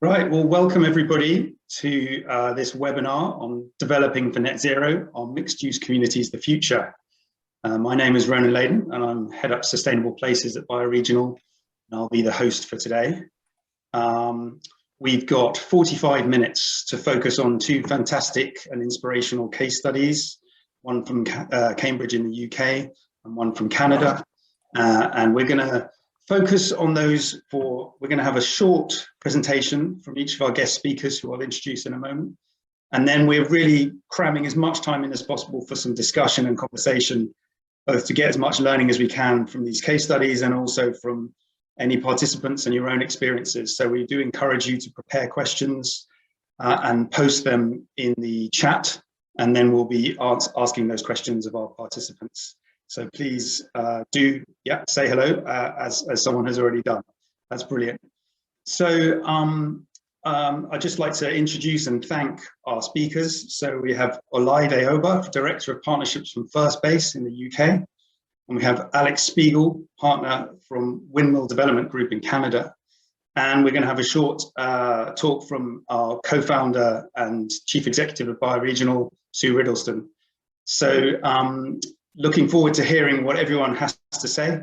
Right, well, welcome everybody to this webinar on developing for net zero on mixed-use communities, the future. My name is Ronan Layden and I'm head up sustainable places at Bioregional, and I'll be the host for today. We've got 45 minutes to focus on two fantastic and inspirational case studies, one from Cambridge in the UK and one from Canada. And we're going to focus on those we're going to have a short presentation from each of our guest speakers who I'll introduce in a moment. And then we're really cramming as much time in as possible for some discussion and conversation, both to get as much learning as we can from these case studies and also from any participants and your own experiences. So we do encourage you to prepare questions and post them in the chat, and then we'll be asking those questions of our participants. So please say hello as someone has already done. That's brilliant. So I'd just like to introduce and thank our speakers. So we have Olaide Oba, Director of Partnerships from First Base in the UK. And we have Alex Spiegel, partner from Windmill Development Group in Canada. And we're going to have a short talk from our co-founder and chief executive of Bioregional, Sue Riddleston. So looking forward to hearing what everyone has to say.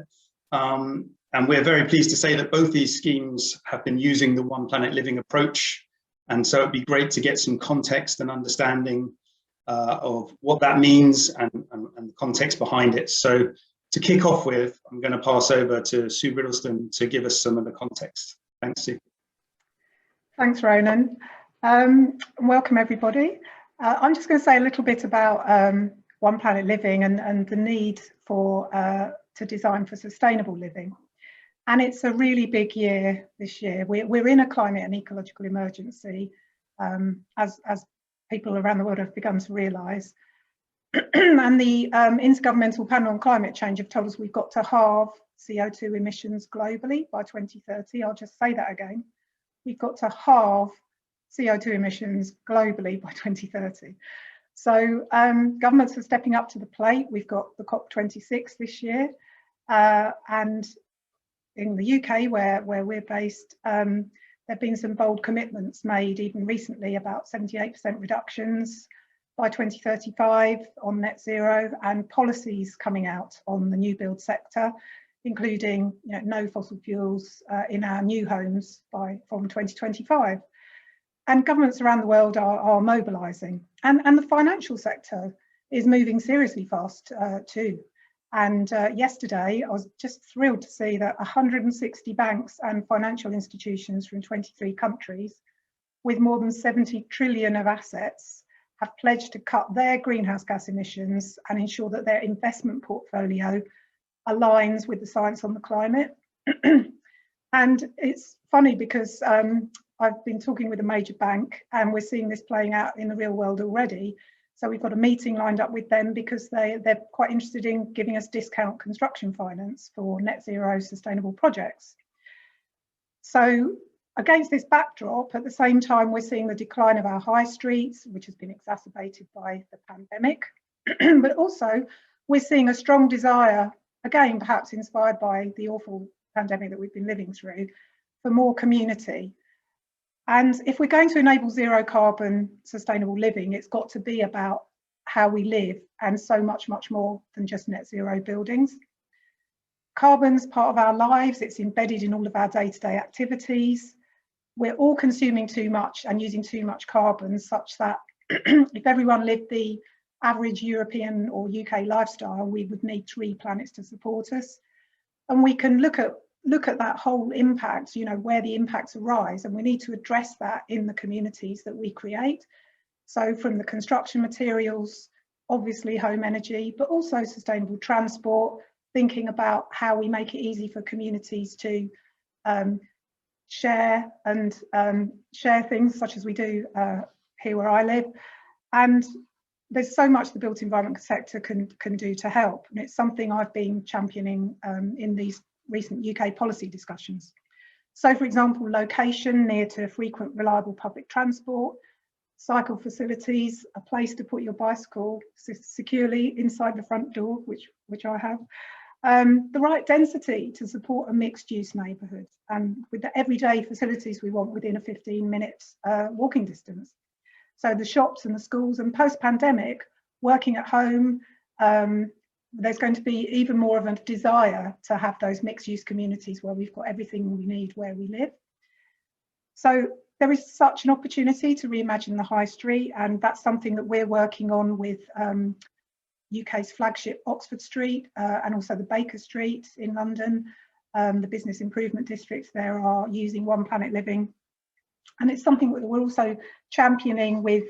And we're very pleased to say that both these schemes have been using the One Planet Living approach. And so it'd be great to get some context and understanding of what that means and the context behind it. So to kick off with, I'm going to pass over to Sue Riddleston to give us some of the context. Thanks, Sue. Thanks, Ronan. Welcome, everybody. I'm just going to say a little bit about One Planet Living and the need for to design for sustainable living. And it's a really big year this year. We're in a climate and ecological emergency, as people around the world have begun to realise. And the Intergovernmental Panel on Climate Change have told us we've got to halve CO2 emissions globally by 2030. I'll just say that again. We've got to halve CO2 emissions globally by 2030. So governments are stepping up to the plate. We've got the COP26 this year, and in the UK where we're based, there have been some bold commitments made even recently about 78% reductions by 2035 on net zero, and policies coming out on the new build sector, including no fossil fuels in our new homes from 2025. And governments around the world are mobilising, and the financial sector is moving seriously fast too. And yesterday, I was just thrilled to see that 160 banks and financial institutions from 23 countries with more than 70 trillion of assets have pledged to cut their greenhouse gas emissions and ensure that their investment portfolio aligns with the science on the climate. And it's funny because I've been talking with a major bank and we're seeing this playing out in the real world already. So we've got a meeting lined up with them because they're quite interested in giving us discount construction finance for net zero sustainable projects. So against this backdrop, at the same time, we're seeing the decline of our high streets, which has been exacerbated by the pandemic. But also we're seeing a strong desire, again, perhaps inspired by the awful pandemic that we've been living through, for more community. And if we're going to enable zero carbon sustainable living, it's got to be about how we live and so much, much more than just net zero buildings. Carbon's part of our lives. It's embedded in all of our day-to-day activities. We're all consuming too much and using too much carbon, such that if everyone lived the average European or UK lifestyle, we would need 3 planets to support us. And we can look at that whole impact, where the impacts arise, and we need to address that in the communities that we create. So from the construction materials, obviously home energy, but also sustainable transport, thinking about how we make it easy for communities to share things such as we do here where I live. And there's so much the built environment sector can do to help, and it's something I've been championing in these recent UK policy discussions. So for example, location near to frequent reliable public transport, cycle facilities, a place to put your bicycle securely inside the front door, which I have, the right density to support a mixed-use neighbourhood, and with the everyday facilities we want within a 15-minute walking distance. So the shops and the schools, and post-pandemic, working at home, there's going to be even more of a desire to have those mixed-use communities where we've got everything we need where we live. So there is such an opportunity to reimagine the high street, and that's something that we're working on with UK's flagship Oxford Street and also the Baker Street in London. The business improvement districts there are using One Planet Living, and it's something that we're also championing with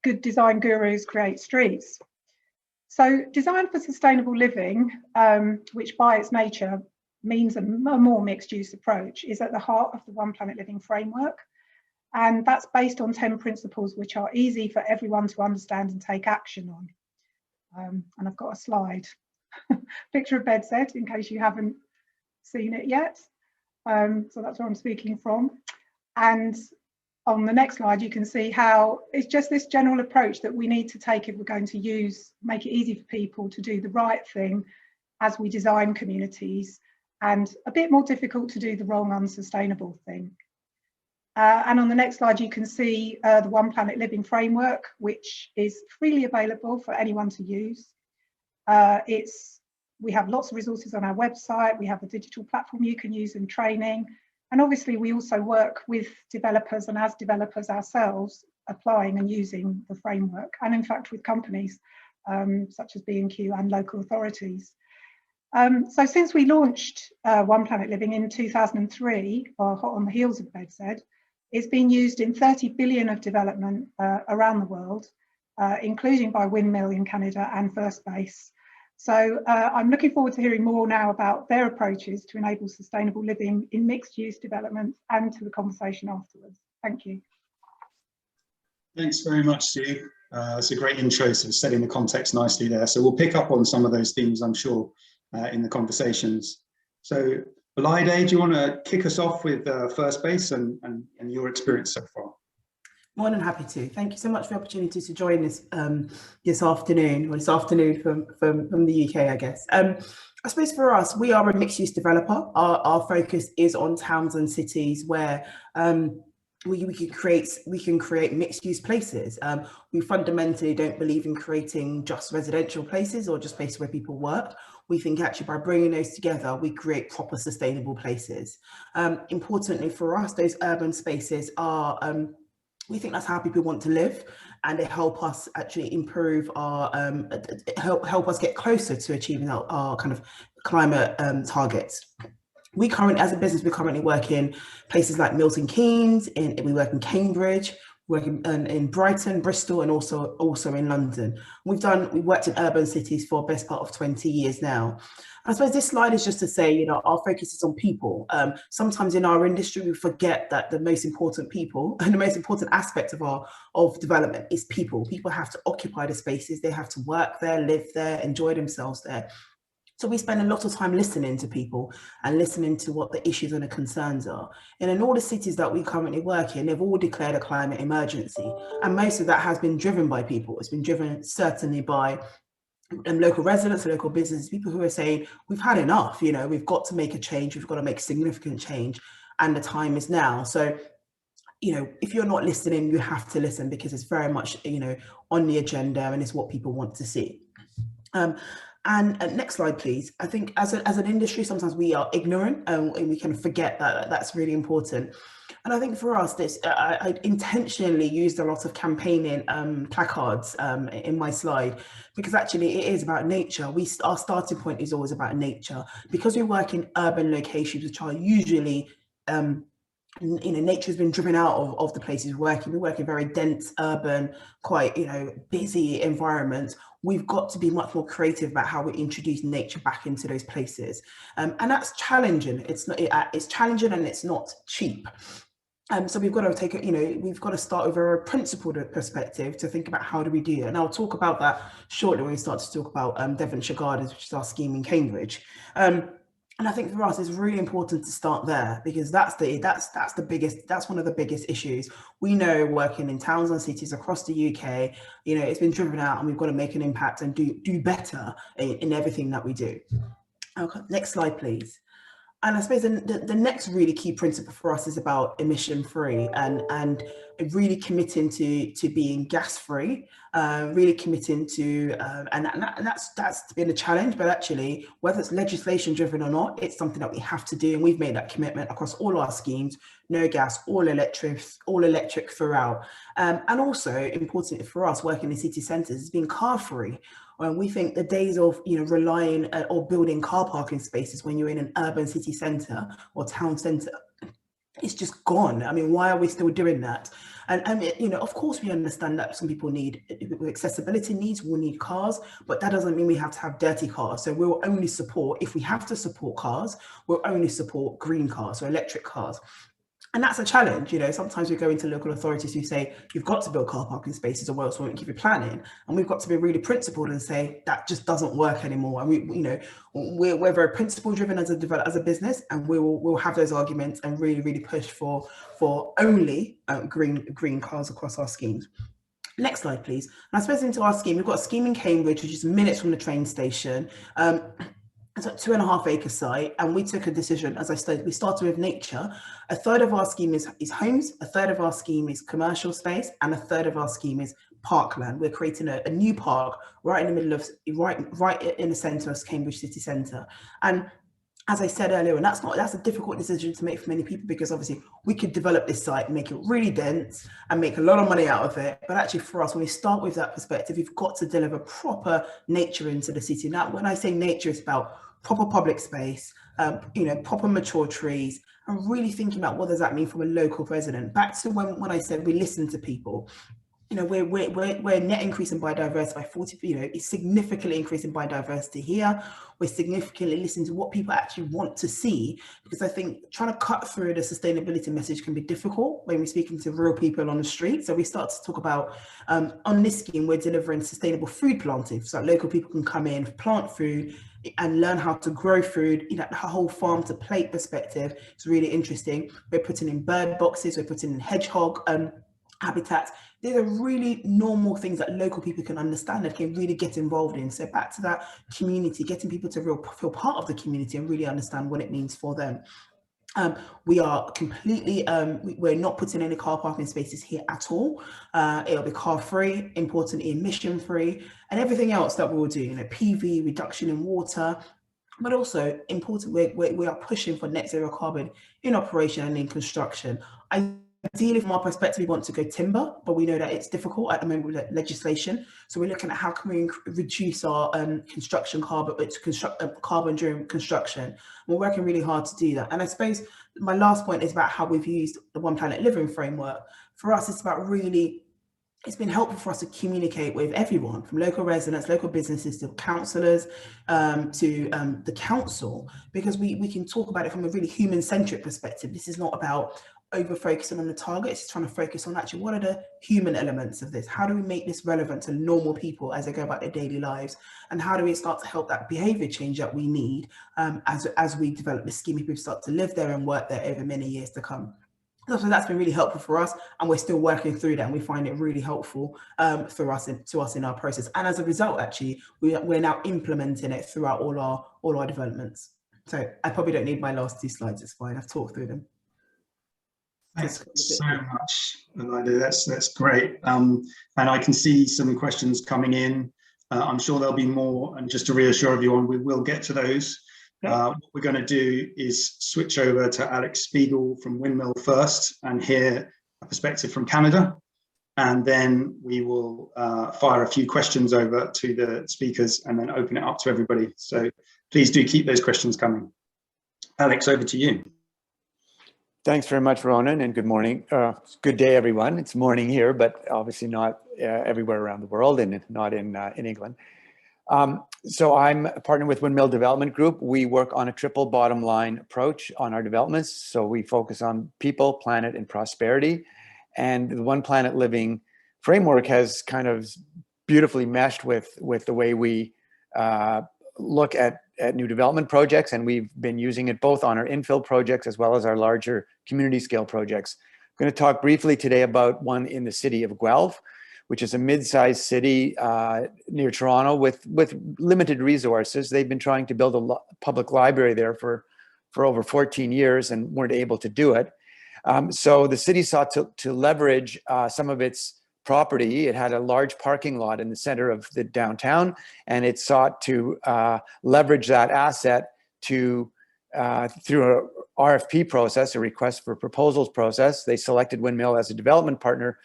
Good Design Gurus Create Streets. So design for sustainable living, which by its nature means a more mixed use approach, is at the heart of the One Planet Living framework. And that's based on 10 principles which are easy for everyone to understand and take action on. And I've got a slide, picture of Bedstead, in case you haven't seen it yet. So that's where I'm speaking from. And on the next slide, you can see how it's just this general approach that we need to take if we're going to make it easy for people to do the right thing as we design communities, and a bit more difficult to do the wrong, unsustainable thing. And on the next slide, you can see the One Planet Living framework, which is freely available for anyone to use. We have lots of resources on our website. We have a digital platform you can use in training. And obviously, we also work with developers, and as developers ourselves, applying and using the framework, and in fact with companies such as B&Q and local authorities. So since we launched One Planet Living in 2003, or hot on the heels of Bedstead, it's been used in 30 billion of development around the world, including by Windmill in Canada and First Base. So I'm looking forward to hearing more now about their approaches to enable sustainable living in mixed use developments, and to the conversation afterwards. Thank you. Thanks very much, Sue. It's a great intro, so setting the context nicely there. So we'll pick up on some of those themes, I'm sure, in the conversations. So Balaide, do you want to kick us off with First Base and your experience so far? More than happy to. Thank you so much for the opportunity to join this this afternoon, or this afternoon from the UK, I guess. I suppose for us, we are a mixed-use developer. Our focus is on towns and cities where we can create mixed-use places. We fundamentally don't believe in creating just residential places or just places where people work. We think actually by bringing those together, we create proper sustainable places. Importantly for us, those urban spaces are, we think that's how people want to live, and they help us actually improve our, help us get closer to achieving our kind of climate targets. We currently, as a business, we currently work in places like Milton Keynes, we work in Cambridge, we work in Brighton, Bristol, and also in London. We've worked in urban cities for the best part of 20 years now. I suppose this slide is just to say, you know, our focus is on people. Sometimes in our industry, we forget that the most important people and the most important aspect of development is people. People have to occupy the spaces, they have to work there, live there, enjoy themselves there. So we spend a lot of time listening to people and listening to what the issues and the concerns are. And in all the cities that we currently work in, they've all declared a climate emergency. And most of that has been driven by people. It's been driven certainly by local residents, local businesses, people who are saying, we've had enough, you know, we've got to make a change, we've got to make significant change, and the time is now. So, you know, if you're not listening, you have to listen, because it's very much, you know, on the agenda, and it's what people want to see. And next slide, please. I think as an industry, sometimes we are ignorant and we can forget that that's really important. And I think for us, I intentionally used a lot of campaigning placards in my slide, because actually it is about nature. Our starting point is always about nature, because we work in urban locations, which are usually, you know, nature has been driven out of the places we work in. We work in very dense, urban, quite, you know, busy environments. We've got to be much more creative about how we introduce nature back into those places. And that's challenging. It's challenging, and it's not cheap. So we've got to take it, you know, we've got to start with a principled perspective to think about how do we do it. And I'll talk about that shortly when we start to talk about Devonshire Gardens, which is our scheme in Cambridge. And I think for us, it's really important to start there, because that's one of the biggest issues. We know, working in towns and cities across the UK, you know, it's been driven out, and we've got to make an impact and do better in everything that we do. Okay, next slide, please. And I suppose the next really key principle for us is about emission free, and really committing to being gas free, really committing to, and that's been a challenge, but actually, whether it's legislation driven or not, it's something that we have to do. And we've made that commitment across all our schemes: no gas, all electric throughout. And also, importantly for us, working in city centres, is being car free. We think the days of, you know, relying or building car parking spaces when you're in an urban city centre or town centre, it's just gone. I mean, why are we still doing that? And you know, of course, we understand that some people need, with accessibility needs, will need cars, but that doesn't mean we have to have dirty cars. So we'll only support, if we have to support cars, we'll only support green cars or electric cars. And that's a challenge. You know, sometimes we go into local authorities who say, you've got to build car parking spaces or else we won't give you planning. And we've got to be really principled and say that just doesn't work anymore. And we, you know, we're very principle driven as a business, and we'll have those arguments and really push for only green cars across our schemes. Next slide, please. And I suppose into our scheme, we've got a scheme in Cambridge, which is minutes from the train station. It's a 2.5 acre site, and we took a decision. As I said, we started with nature. A third of our scheme is homes, a third of our scheme is commercial space, and a third of our scheme is parkland. We're creating a new park right in the middle of, right in the centre of Cambridge city centre. And as I said earlier, and that's a difficult decision to make for many people, because obviously we could develop this site, make it really dense and make a lot of money out of it. But actually for us, when we start with that perspective, we've got to deliver proper nature into the city. Now, when I say nature, it's about proper public space, you know, proper mature trees, and really thinking about what does that mean from a local resident. Back to when I said we listen to people. You know, we're net increasing biodiversity by 40, you know, it's significantly increasing biodiversity here. We're significantly listening to what people actually want to see, because I think trying to cut through the sustainability message can be difficult when we're speaking to real people on the street. So we start to talk about, on this scheme, we're delivering sustainable food planting, so local people can come in, plant food, and learn how to grow food, you know, the whole farm to plate perspective. It's really interesting. We're putting in bird boxes, we're putting in hedgehog habitats. These are really normal things that local people can understand and can really get involved in. So back to that community, getting people to feel part of the community and really understand what it means for them. We are completely, we're not putting any car parking spaces here at all. It'll be car free, importantly emission free, and everything else that we will do, you know, PV, reduction in water, but also important, we are pushing for net zero carbon in operation and in construction. Ideally, from our perspective, we want to go timber, but we know that it's difficult at the moment with legislation. So we're looking at how can we reduce our construction carbon during construction. We're working really hard to do that. And I suppose my last point is about how we've used the One Planet Living framework. For us, it's about really, it's been helpful for us to communicate with everyone, from local residents, local businesses, to councillors, to the council, because we can talk about it from a really human-centric perspective. This is not about over focusing on the targets, it's trying to focus on actually what are the human elements of this? How do we make this relevant to normal people as they go about their daily lives? And how do we start to help that behaviour change that we need as we develop the scheme, if we start to live there and work there over many years to come? So that's been really helpful for us, and we're still working through that, and we find it really helpful to us in our process. And as a result, actually, we're now implementing it throughout all our developments. So I probably don't need my last 2 slides. It's fine. I've talked through them. Thanks so much, Elida. That's great. And I can see some questions coming in. I'm sure there'll be more. And just to reassure everyone, we will get to those. What we're going to do is switch over to Alex Spiegel from Windmill first and hear a perspective from Canada. And then we will fire a few questions over to the speakers and then open it up to everybody. So please do keep those questions coming. Alex, over to you. Thanks very much, Ronan, and good morning. Good day, everyone. It's morning here, but obviously not everywhere around the world, and not in England. So I'm partnered with Windmill Development Group. We work on a triple bottom line approach on our developments. So we focus on people, planet, and prosperity. And the One Planet Living framework has kind of beautifully meshed with the way we look at at new development projects, and we've been using it both on our infill projects as well as our larger community scale projects. I'm going to talk briefly today about one in the city of Guelph, which is a mid-sized city near Toronto with limited resources. They've been trying to build a public library there for over 14 years and weren't able to do it. So the city sought to leverage some of its property. It had a large parking lot in the center of the downtown, and it sought to leverage that asset to through a RFP process, a request for proposals process. They selected Windmill as a development partner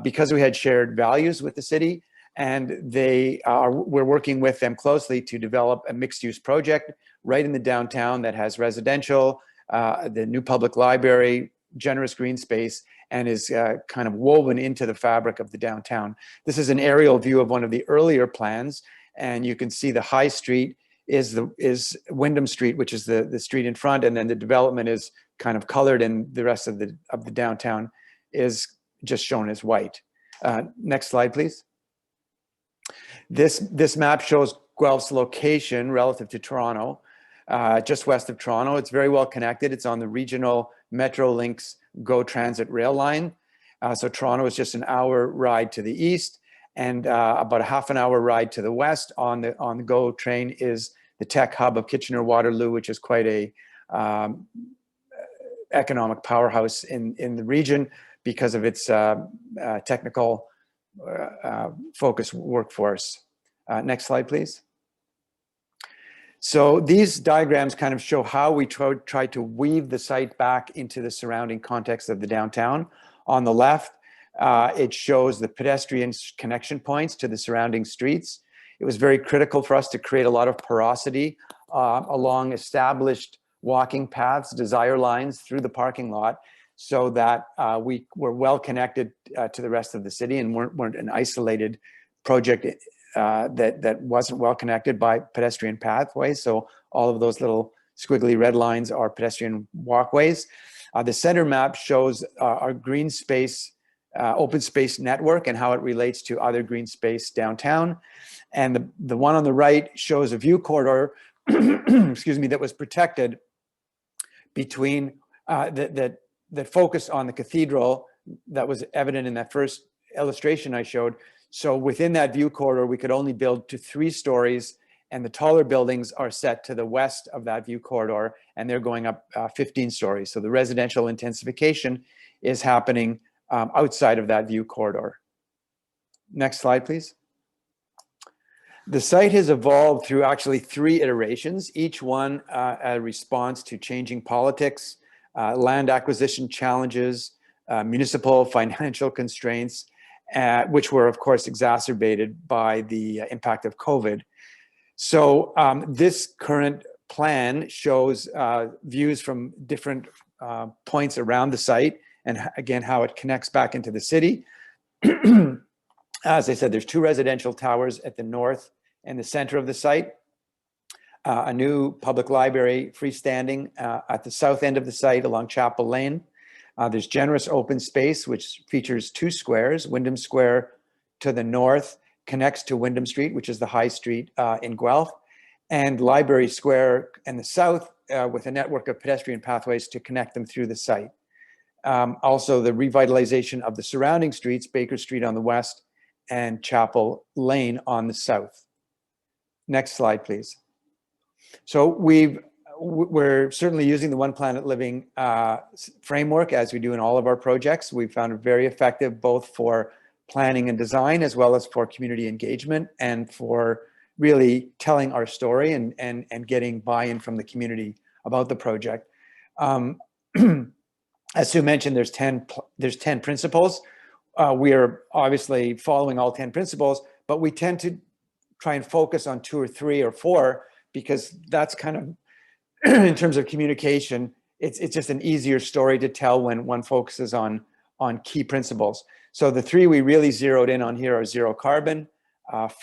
because we had shared values with the city, and we're working with them closely to develop a mixed-use project right in the downtown that has residential, the new public library, generous green space, and is kind of woven into the fabric of the downtown. This is an aerial view of one of the earlier plans, and you can see the high street is Wyndham Street, which is the street in front, and then the development is kind of colored, and the rest of the downtown is just shown as white. Next slide, please. This map shows Guelph's location relative to Toronto, just west of Toronto. It's very well connected. It's on the regional Metrolinx GO Transit rail line. So Toronto is just an hour ride to the east, and about a half an hour ride to the west. On the GO train is the tech hub of Kitchener-Waterloo, which is quite a economic powerhouse in the region because of its technical focused workforce. Next slide, please. So these diagrams kind of show how we try to weave the site back into the surrounding context of the downtown. On the left, it shows the pedestrian connection points to the surrounding streets. It was very critical for us to create a lot of porosity along established walking paths, desire lines through the parking lot, so that we were well connected to the rest of the city and weren't an isolated project that wasn't well connected by pedestrian pathways. So all of those little squiggly red lines are pedestrian walkways. The center map shows our green space, open space network and how it relates to other green space downtown. And the one on the right shows a view corridor, excuse me, that was protected between that focused on the cathedral that was evident in that first illustration I showed. So within that view corridor, we could only build to 3 stories, and the taller buildings are set to the west of that view corridor, and they're going up 15 stories. So the residential intensification is happening outside of that view corridor. Next slide, please. The site has evolved through actually 3 iterations, each one a response to changing politics, land acquisition challenges, municipal financial constraints, which were, of course, exacerbated by the impact of COVID. So this current plan shows views from different points around the site, and again, how it connects back into the city. As I said, there's 2 residential towers at the north and the center of the site. A new public library freestanding at the south end of the site along Chapel Lane. There's generous open space, which features 2 squares. Wyndham Square to the north connects to Wyndham Street, which is the high street in Guelph, and Library Square in the south with a network of pedestrian pathways to connect them through the site. Also, the revitalization of the surrounding streets, Baker Street on the west and Chapel Lane on the south. Next slide, please. So we're certainly using the One Planet Living framework, as we do in all of our projects. We found it very effective both for planning and design, as well as for community engagement and for really telling our story and getting buy-in from the community about the project. As Sue mentioned, there's 10 principles. We are obviously following all 10 principles, but we tend to try and focus on 2 or 3 or 4, because that's kind of, in terms of communication, it's just an easier story to tell when one focuses on key principles. So the 3 we really zeroed in on here are zero carbon,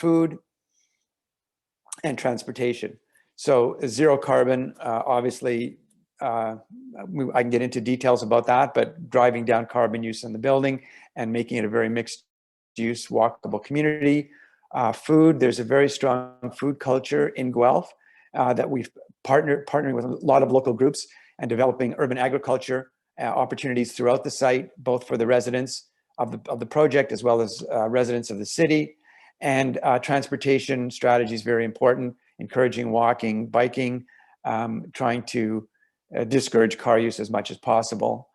food, and transportation. So zero carbon, obviously, I can get into details about that, but driving down carbon use in the building and making it a very mixed use, walkable community. Food, there's a very strong food culture in Guelph. that we've partnering with a lot of local groups and developing urban agriculture opportunities throughout the site, both for the residents of the project as well as residents of the city. And transportation strategy is very important, encouraging walking, biking, trying to discourage car use as much as possible.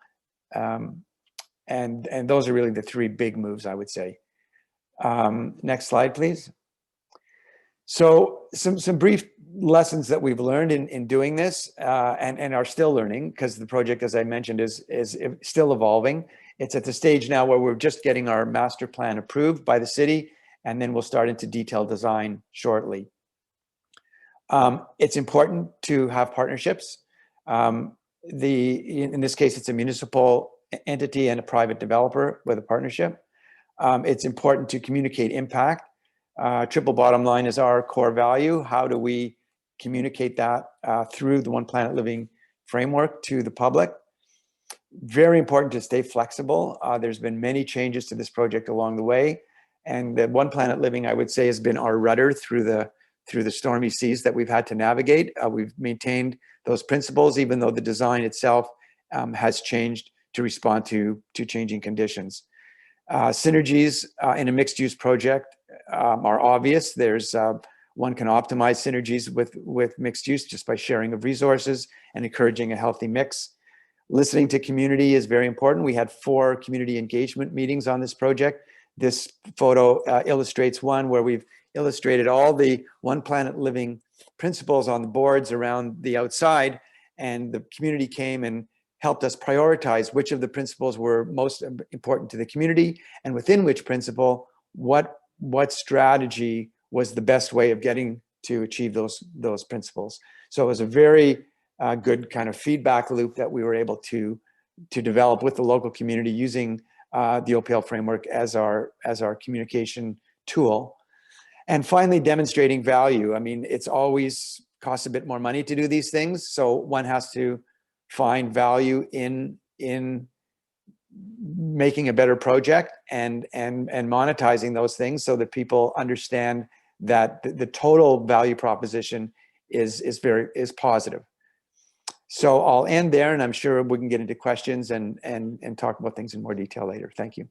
And those are really the three big moves, I would say. Next slide, please. So some brief lessons that we've learned in doing this and are still learning, because the project, as I mentioned, is still evolving. It's at the stage now where we're just getting our master plan approved by the city, and then we'll start into detailed design shortly. It's important to have partnerships. In this case, it's a municipal entity and a private developer with a partnership. It's important to communicate impact. Triple bottom line is our core value. How do we communicate that through the One Planet Living framework to the public? Very important to stay flexible. There's been many changes to this project along the way, and the One Planet Living, I would say, has been our rudder through the stormy seas that we've had to navigate. We've maintained those principles, even though the design itself has changed to respond to changing conditions. Synergies in a mixed-use project are obvious. One can optimize synergies with mixed use just by sharing of resources and encouraging a healthy mix. Listening to community is very important. We had 4 community engagement meetings on this project. This photo illustrates one where we've illustrated all the One Planet Living principles on the boards around the outside, and the community came and helped us prioritize which of the principles were most important to the community, and within which principle, what strategy was the best way of getting to achieve those principles. So it was a very good kind of feedback loop that we were able to develop with the local community using the OPL framework as our communication tool. And finally, demonstrating value. I mean, it's always costs a bit more money to do these things, so one has to find value in making a better project and monetizing those things so that people understand that the total value proposition is positive. So I'll end there, and I'm sure we can get into questions and talk about things in more detail later. Thank you.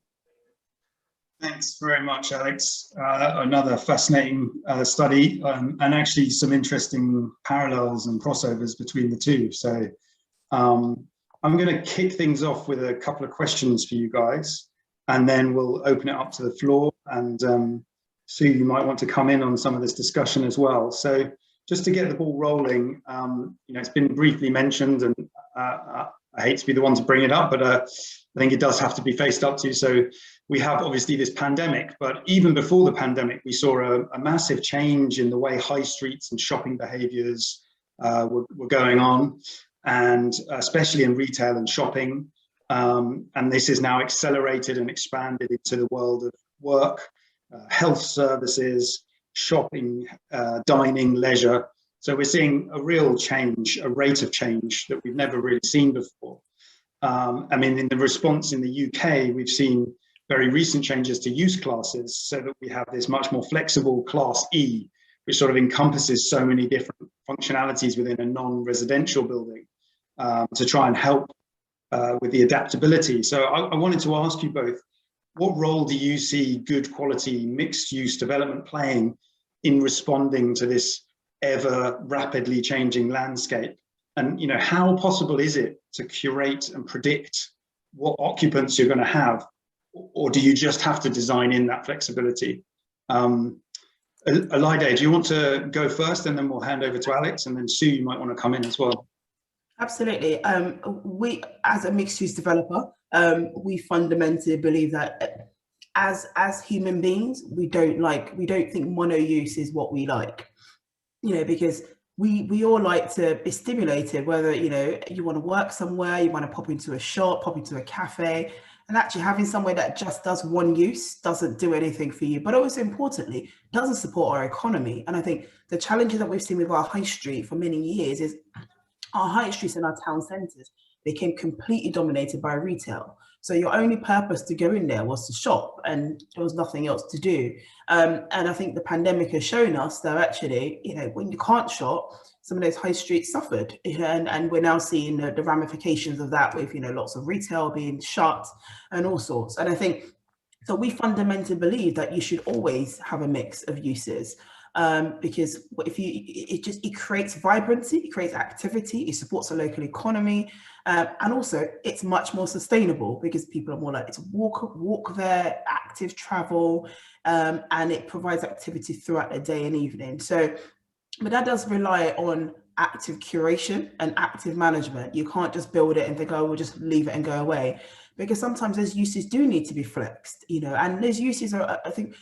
Thanks very much, Alex. Another fascinating study, and actually some interesting parallels and crossovers between the two. So I'm going to kick things off with a couple of questions for you guys, and then we'll open it up to the floor. And Sue, you might want to come in on some of this discussion as well. So just to get the ball rolling, it's been briefly mentioned, and I hate to be the one to bring it up, but I think it does have to be faced up to. So we have obviously this pandemic, but even before the pandemic, we saw a massive change in the way high streets and shopping behaviors were going on, and especially in retail and shopping. And this is now accelerated and expanded into the world of work, health services, shopping, dining, leisure. So we're seeing a real change, a rate of change that we've never really seen before. I mean, in the response in the UK, we've seen very recent changes to use classes so that we have this much more flexible Class E, which sort of encompasses so many different functionalities within a non-residential building to try and help with the adaptability. So I wanted to ask you both, what role do you see good quality mixed use development playing in responding to this ever rapidly changing landscape? And how possible is it to curate and predict what occupants you're going to have, or do you just have to design in that flexibility? Alide, do you want to go first, and then we'll hand over to Alex, and then Sue, you might want to come in as well. Absolutely. We, as a mixed-use developer, we fundamentally believe that as human beings, we don't think mono-use is what we like. Because we all like to be stimulated, whether you want to work somewhere, you want to pop into a shop, pop into a cafe, and actually having somewhere that just does one use doesn't do anything for you, but also importantly doesn't support our economy. And I think the challenges that we've seen with our high street for many years is our high streets and our town centres became completely dominated by retail. So your only purpose to go in there was to shop, and there was nothing else to do. And I think the pandemic has shown us that actually, when you can't shop, some of those high streets suffered, and we're now seeing the ramifications of that with lots of retail being shut and all sorts. And I think so we fundamentally believe that you should always have a mix of uses, because it creates vibrancy, it creates activity, it supports the local economy, and also it's much more sustainable because people are more likely to walk there, active travel, and it provides activity throughout the day and evening. So, but that does rely on active curation and active management. You can't just build it and think, oh, we'll just leave it and go away, because sometimes those uses do need to be flexed, and those uses are, I think,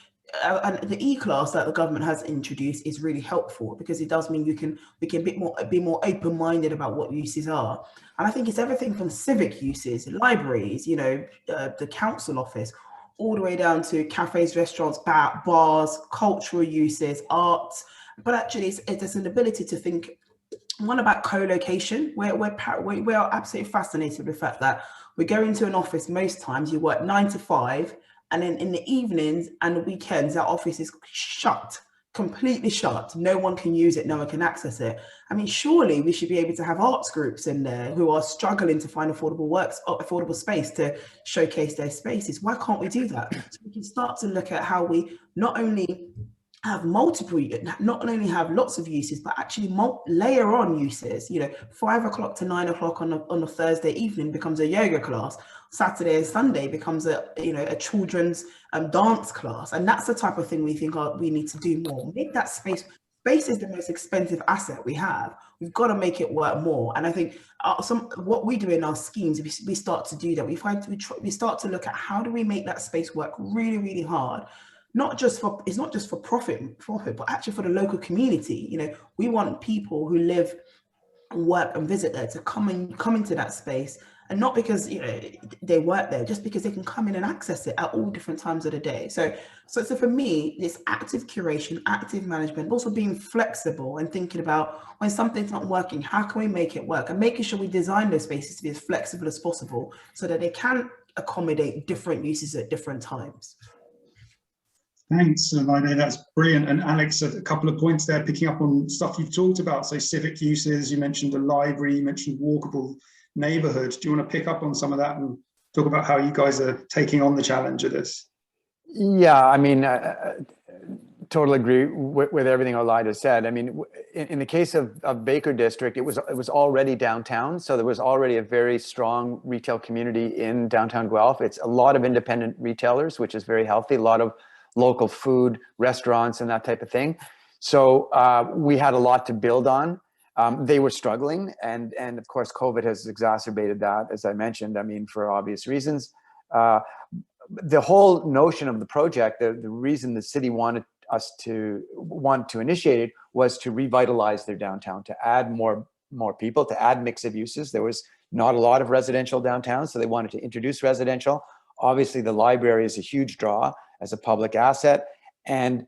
and the E-class that the government has introduced is really helpful, because it does mean we can be more open-minded about what uses are. And I think it's everything from civic uses, libraries, the council office, all the way down to cafes, restaurants, bars, cultural uses, arts. But actually, there's an ability to think, one, about co-location. We are absolutely fascinated with the fact that we go into an office, most times you work 9 to 5, and then in the evenings and the weekends, that office is shut, completely shut. No one can use it, no one can access it. I mean, surely we should be able to have arts groups in there who are struggling to find affordable space to showcase their spaces. Why can't we do that? So we can start to look at how we not only have lots of uses, but actually layer on uses. 5 o'clock to 9 o'clock on a Thursday evening becomes a yoga class. Saturday and Sunday becomes a children's dance class, and that's the type of thing we think we need to do more. Make that space. Space is the most expensive asset we have. We've got to make it work more. And I think what we do in our schemes, we start to do that. We start to look at how do we make that space work really, really hard. It's not just for profit, but actually for the local community. We want people who live and work and visit there to come into that space, and not because they work there, just because they can come in and access it at all different times of the day. So for me, this active curation, active management, but also being flexible and thinking about when something's not working, how can we make it work, and making sure we design those spaces to be as flexible as possible so that they can accommodate different uses at different times. Thanks, Laide, that's brilliant. And Alex, a couple of points there, picking up on stuff you've talked about. So civic uses, you mentioned the library, you mentioned walkable neighborhoods. Do you want to pick up on some of that and talk about how you guys are taking on the challenge of this? Yeah, I mean, totally agree with everything Laide said. I mean, in the case of Baker District, it was already downtown, so there was already a very strong retail community in downtown Guelph. It's a lot of independent retailers, which is very healthy. A lot of local food, restaurants, and that type of thing. So we had a lot to build on. They were struggling, and of course, COVID has exacerbated that, as I mentioned, I mean, for obvious reasons. The whole notion of the project, the reason the city wanted to initiate it was to revitalize their downtown, to add more people, to add mix of uses. There was not a lot of residential downtown, so they wanted to introduce residential. Obviously, the library is a huge draw as a public asset, and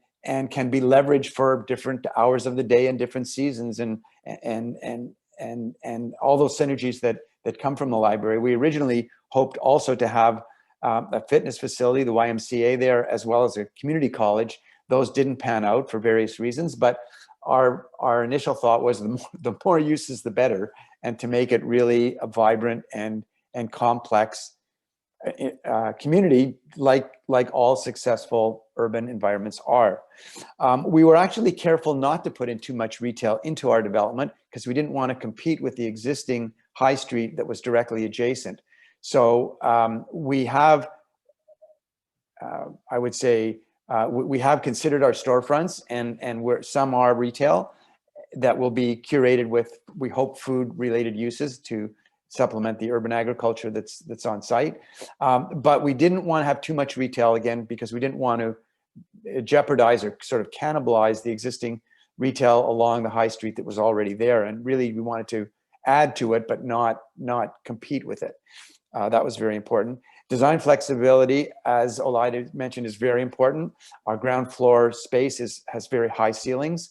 can be leveraged for different hours of the day and different seasons, and all those synergies that come from the library. We originally hoped also to have a fitness facility, the YMCA there, as well as a community college. Those didn't pan out for various reasons, but our initial thought was the more uses, the better, and to make it really a vibrant and complex community, like all successful urban environments are. We were actually careful not to put in too much retail into our development, because we didn't want to compete with the existing high street that was directly adjacent. So we have, I would say, we have considered our storefronts, and where some are retail that will be curated with, we hope, food-related uses to supplement the urban agriculture that's on site. But we didn't want to have too much retail, again, because we didn't want to jeopardize or sort of cannibalize the existing retail along the high street that was already there. And really, we wanted to add to it, but not compete with it. That was very important. Design flexibility, as Laide mentioned, is very important. Our ground floor space has very high ceilings.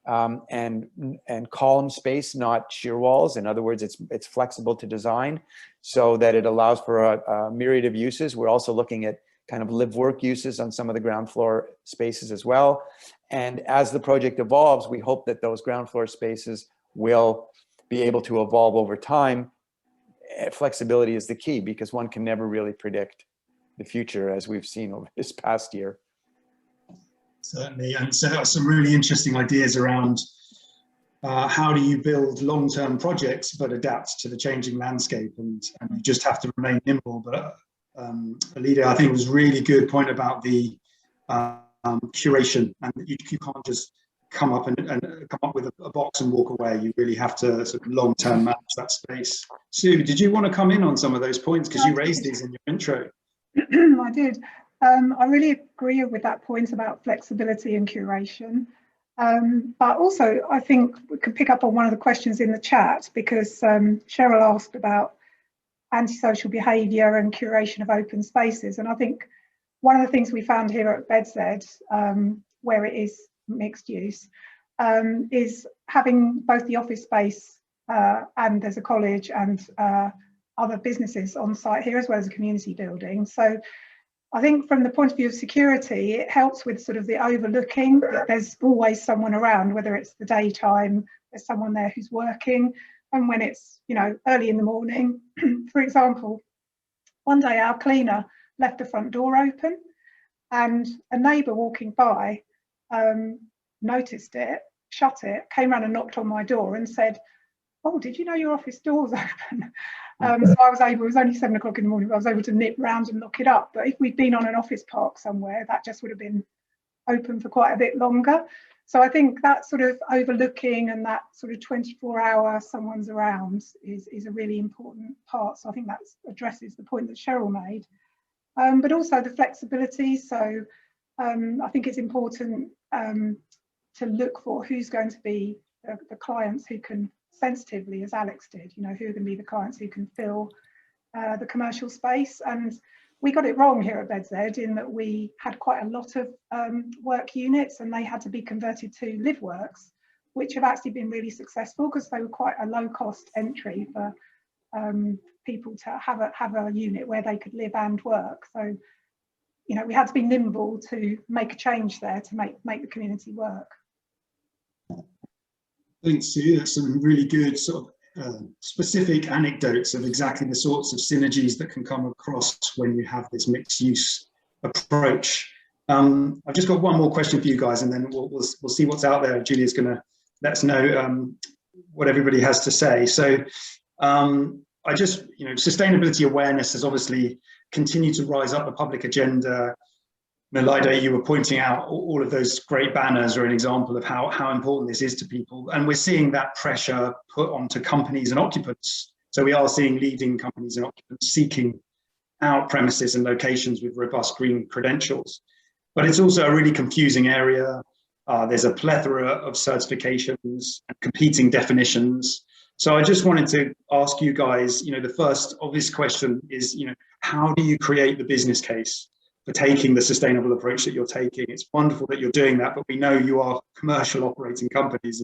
and column space, not shear walls. In other words, it's flexible to design so that it allows for a myriad of uses. We're also looking at kind of live work uses on some of the ground floor spaces as well. And as the project evolves, we hope that those ground floor spaces will be able to evolve over time. Flexibility is the key because one can never really predict the future, as we've seen over this past year. Certainly, and so there are some really interesting ideas around how do you build long-term projects but adapt to the changing landscape, and you just have to remain nimble. But Alida, I think it was a really good point about the curation, and you can't just come up with a box and walk away. You really have to sort of long-term manage that space. Sue, did you want to come in on some of those points, because you raised these in your intro? I did. I really agree with that point about flexibility and curation. But also, I think we could pick up on one of the questions in the chat, because Cheryl asked about antisocial behaviour and curation of open spaces. And I think one of the things we found here at BedZ, where it is mixed use, is having both the office space and there's a college and other businesses on site here, as well as a community building. So I think from the point of view of security, it helps with sort of the overlooking that there's always someone around, whether it's the daytime, there's someone there who's working, and when it's, you know, early in the morning. For example, one day our cleaner left the front door open, and a neighbour walking by noticed it, shut it, came round and knocked on my door and said, "Oh, did you know your office door's open?" So I was able, it was only 7 o'clock in the morning, but I was able to nip round and lock it up. But if we'd been on an office park somewhere, that just would have been open for quite a bit longer. So I think that sort of overlooking and that sort of 24-hour someone's around is a really important part. So I think that addresses the point that Cheryl made. But also the flexibility. So I think it's important to look for who's going to be the clients who can sensitively, as Alex did, you know, who are going to be the clients who can fill the commercial space. And we got it wrong here at BedZ in that we had quite a lot of work units, and they had to be converted to live works, which have actually been really successful because they were quite a low cost entry for people to have a unit where they could live and work. So, you know, we had to be nimble to make a change there to make the community work. Thanks, Sue. That's some really good sort of specific anecdotes of exactly the sorts of synergies that can come across when you have this mixed use approach. I've just got one more question for you guys, and then we'll see what's out there. Julia's going to let us know what everybody has to say. So I just, you know, sustainability awareness has obviously continued to rise up the public agenda. Melida, you were pointing out all of those great banners are an example of how important this is to people. And we're seeing that pressure put onto companies and occupants. So we are seeing leading companies and occupants seeking out premises and locations with robust green credentials. But it's also a really confusing area. There's a plethora of certifications and competing definitions. So I just wanted to ask you guys, you know, the first obvious question is, you know, how do you create the business case for taking the sustainable approach that you're taking? It's wonderful that you're doing that, but we know you are commercial operating companies.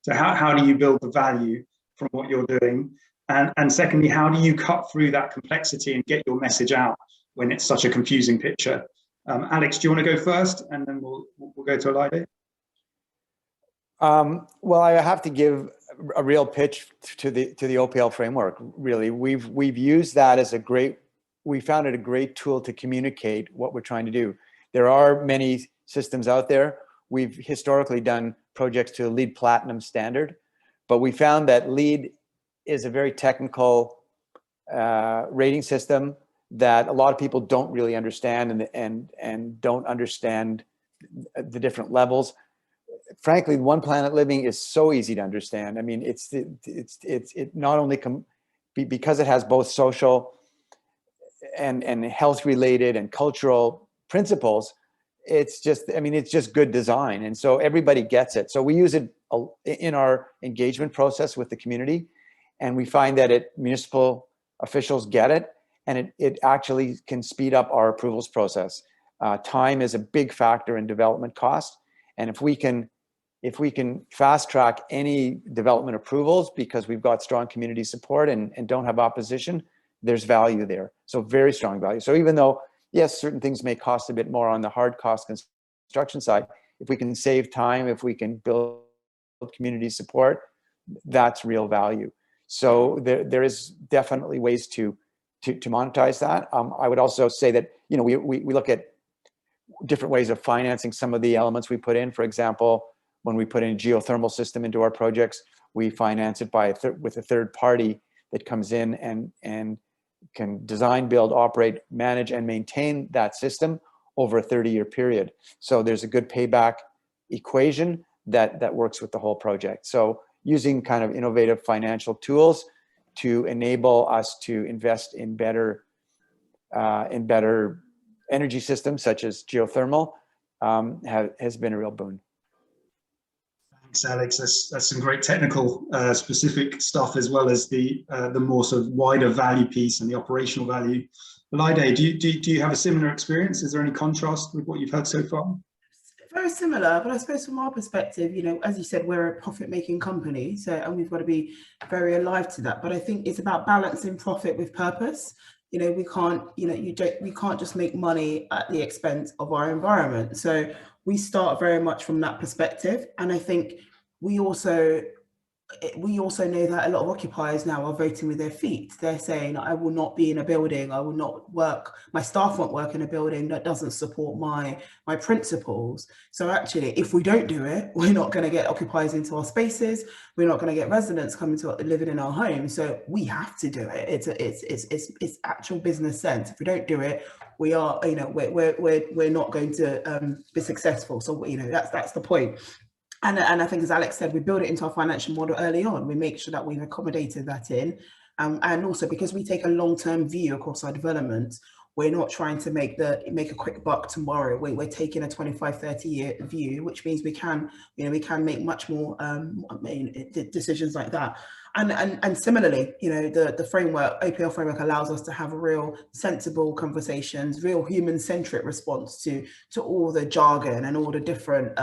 So how do you build the value from what you're doing? And secondly, how do you cut through that complexity and get your message out when it's such a confusing picture? Alex, do you want to go first, and then we'll go to Alida? Well, I have to give a real pitch to the OPL framework. Really, we've used that as we found it a great tool to communicate what we're trying to do. There are many systems out there. We've historically done projects to a LEED Platinum standard, but we found that LEED is a very technical rating system that a lot of people don't really understand and don't understand the different levels. Frankly, One Planet Living is so easy to understand. I mean, it not only because it has both social and health related and cultural principles, it's just good design. And so everybody gets it. So we use it in our engagement process with the community, and we find that municipal officials get it, and it actually can speed up our approvals process. Time is a big factor in development cost. And if we can if we can fast track any development approvals because we've got strong community support and don't have opposition, there's value there. So very strong value. So even though, yes, certain things may cost a bit more on the hard cost construction side, if we can save time, if we can build community support, that's real value. So there is definitely ways to monetize that. I would also say that, you know, we look at different ways of financing some of the elements we put in. For example, when we put in a geothermal system into our projects, we finance it by with a third party that comes in and can design, build, operate, manage, and maintain that system over a 30-year period. So there's a good payback equation that works with the whole project. So using kind of innovative financial tools to enable us to invest in better energy systems such as geothermal has been a real boon. Thanks, Alex. That's some great technical specific stuff, as well as the more sort of wider value piece and the operational value. Laide, do you have a similar experience? Is there any contrast with what you've heard so far? Very similar, but I suppose from our perspective, you know, as you said, we're a profit-making company, so and we've got to be very alive to that. But I think it's about balancing profit with purpose. You know, we can't, you know, we can't just make money at the expense of our environment. So we start very much from that perspective, and I think we also know that a lot of occupiers now are voting with their feet. They're saying, I will not be in a building, I will not work, my staff won't work in a building that doesn't support my principles. So actually, if we don't do it, we're not going to get occupiers into our spaces, we're not going to get residents coming to living in our homes. So we have to do it. It's actual business sense. If we don't do it, we are, you know, we're not going to be successful. So, you know, that's the point. And I think, as Alex said, we build it into our financial model early on. We make sure that we've accommodated that in. And also, because we take a long-term view across our development, we're not trying to make a quick buck tomorrow. We're taking a 25, 30-year view, which means we can make much more decisions like that. And similarly, you know, the framework, OPL framework, allows us to have real sensible conversations, real human-centric response to all the jargon and all the different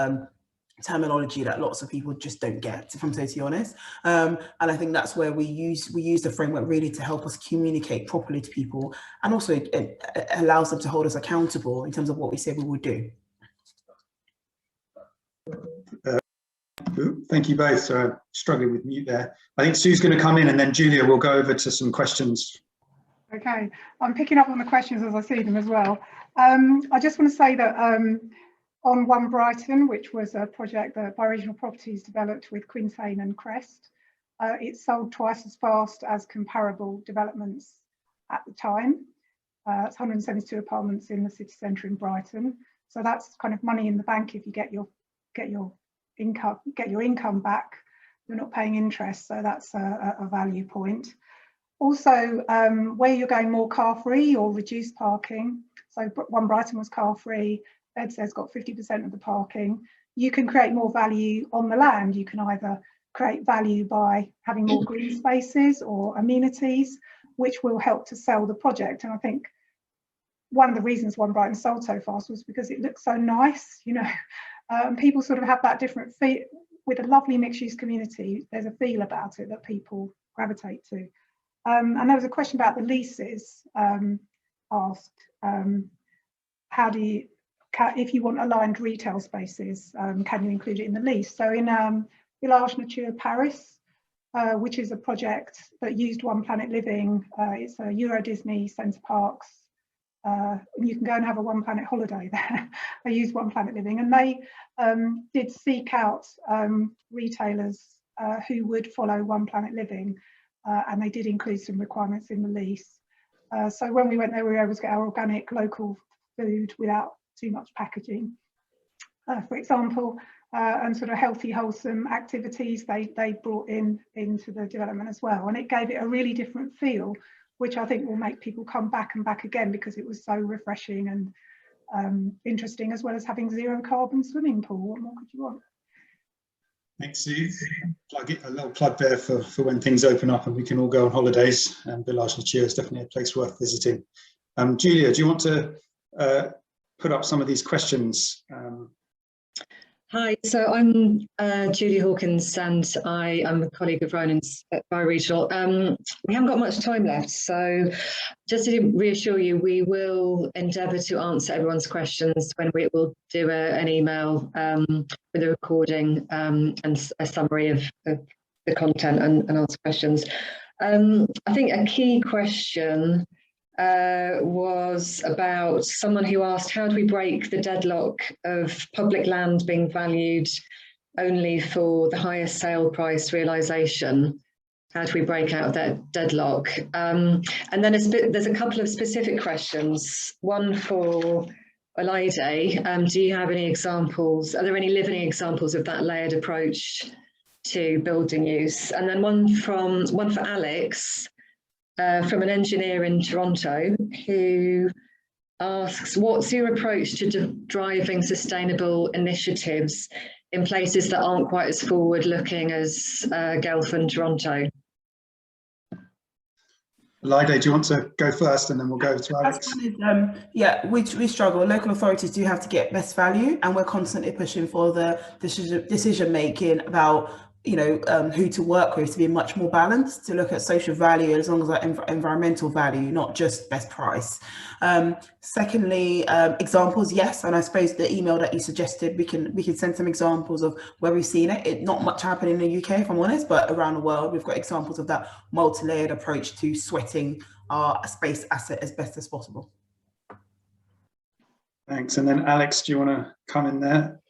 terminology that lots of people just don't get, if I'm totally honest. And I think that's where we use the framework really to help us communicate properly to people, and also it allows them to hold us accountable in terms of what we say we would do. Thank you both. So struggling with mute there. I think Sue's going to come in, and then Julia will go over to some questions. Okay, I'm picking up on the questions as I see them as well. I just want to say that on One Brighton, which was a project that Bioregional Properties developed with Quintain and Crest, it sold twice as fast as comparable developments at the time. It's 172 apartments in the city centre in Brighton. So that's kind of money in the bank if you get your income back. You're not paying interest, so that's a value point. Also, where you're going more car free or reduced parking. So One Brighton was car free. Bedsair's got 50% of the parking. You can create more value on the land. You can either create value by having more green spaces or amenities, which will help to sell the project. And I think one of the reasons One Brighton sold so fast was because it looks so nice, you know. People sort of have that different feel. With a lovely mixed-use community, there's a feel about it that people gravitate to. And there was a question about the leases asked. How do you, if you want aligned retail spaces, can you include it in the lease? So in Village Nature Paris, which is a project that used One Planet Living, it's a Euro Disney Centre Parks. You can go and have a One Planet holiday there. They use One Planet Living, and they did seek out retailers who would follow One Planet Living, and they did include some requirements in the lease. So when we went there, we were able to get our organic local food without too much packaging, for example, and sort of healthy, wholesome activities they brought into the development as well, and it gave it a really different feel, which I think will make people come back and back again because it was so refreshing and interesting, as well as having zero carbon swimming pool. What more could you want? Thanks, Sue. Plug it, a little plug there for when things open up and we can all go on holidays. And Village Nature is definitely a place worth visiting. Julia, do you want to put up some of these questions? Hi, so I'm Julie Hawkins, and I am a colleague of Ronan's at Bioregional. We haven't got much time left, so just to reassure you, we will endeavour to answer everyone's questions when we will do an email with a recording and a summary of the content and answer questions. I think a key question was about someone who asked, how do we break the deadlock of public land being valued only for the highest sale price realisation? How do we break out of that deadlock? And then there's a couple of specific questions. One for Olaide, do you have any examples? Are there any living examples of that layered approach to building use? And then one for Alex, from an engineer in Toronto, who asks, what's your approach to driving sustainable initiatives in places that aren't quite as forward-looking as Guelph and Toronto? Olaide, do you want to go first, and then we'll go to Alex? Yeah, we struggle. Local authorities do have to get best value, and we're constantly pushing for the decision making about who to work with to be much more balanced, to look at social value as long as that environmental value, not just best price. Secondly, examples, yes, and I suppose the email that you suggested, we can send some examples of where we've seen it. Not much happening in the UK, if I'm honest, but around the world we've got examples of that multi-layered approach to sweating our space asset as best as possible. Thanks. And then Alex, do you want to come in there?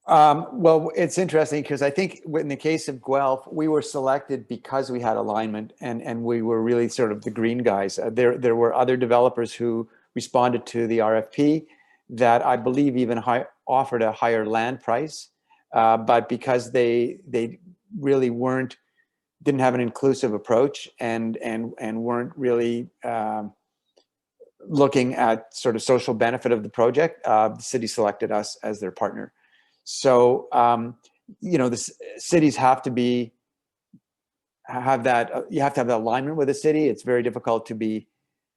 Well, it's interesting because I think in the case of Guelph, we were selected because we had alignment, and we were really sort of the green guys. There were other developers who responded to the RFP that I believe even offered a higher land price, but because they really didn't have an inclusive approach and weren't really looking at sort of social benefit of the project, the city selected us as their partner. So, the cities have to have that alignment with the city. It's very difficult to be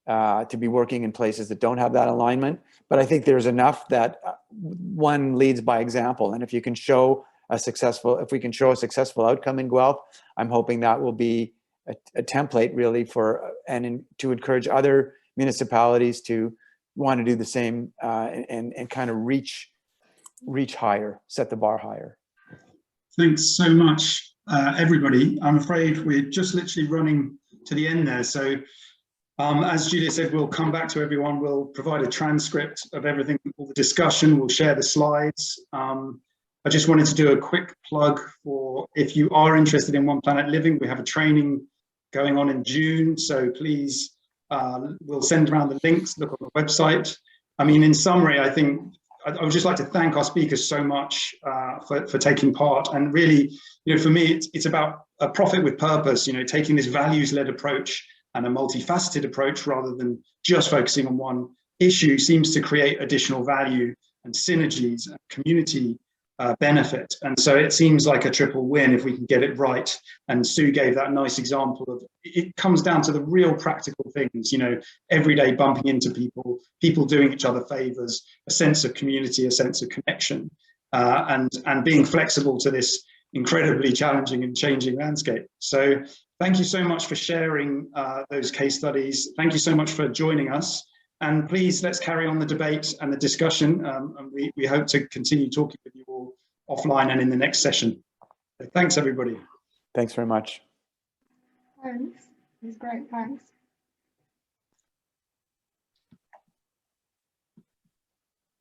working in places that don't have that alignment. But I think there's enough that one leads by example. And if we can show a successful outcome in Guelph, I'm hoping that will be a template really to encourage other municipalities to want to do the same and kind of reach higher, set the bar higher. Thanks so much, everybody. I'm afraid we're just literally running to the end there. So as Julia said, we'll come back to everyone. We'll provide a transcript of everything, all the discussion. We'll share the slides. I just wanted to do a quick plug for, if you are interested in One Planet Living, we have a training going on in June. So please, we'll send around the links, look on the website. I mean, in summary, I think I would just like to thank our speakers so much for taking part. And really, for me, it's about a profit with purpose, taking this values-led approach and a multifaceted approach rather than just focusing on one issue seems to create additional value and synergies and community benefit. And so it seems like a triple win if we can get it right. And Sue gave that nice example of it comes down to the real practical things, every day bumping into people doing each other favors, a sense of community, a sense of connection, and being flexible to this incredibly challenging and changing landscape. So thank you so much for sharing those case studies. Thank you so much for joining us. And please, let's carry on the debate and the discussion. And we hope to continue talking with you all offline and in the next session. So thanks, everybody. Thanks very much. Thanks. It was great. Thanks.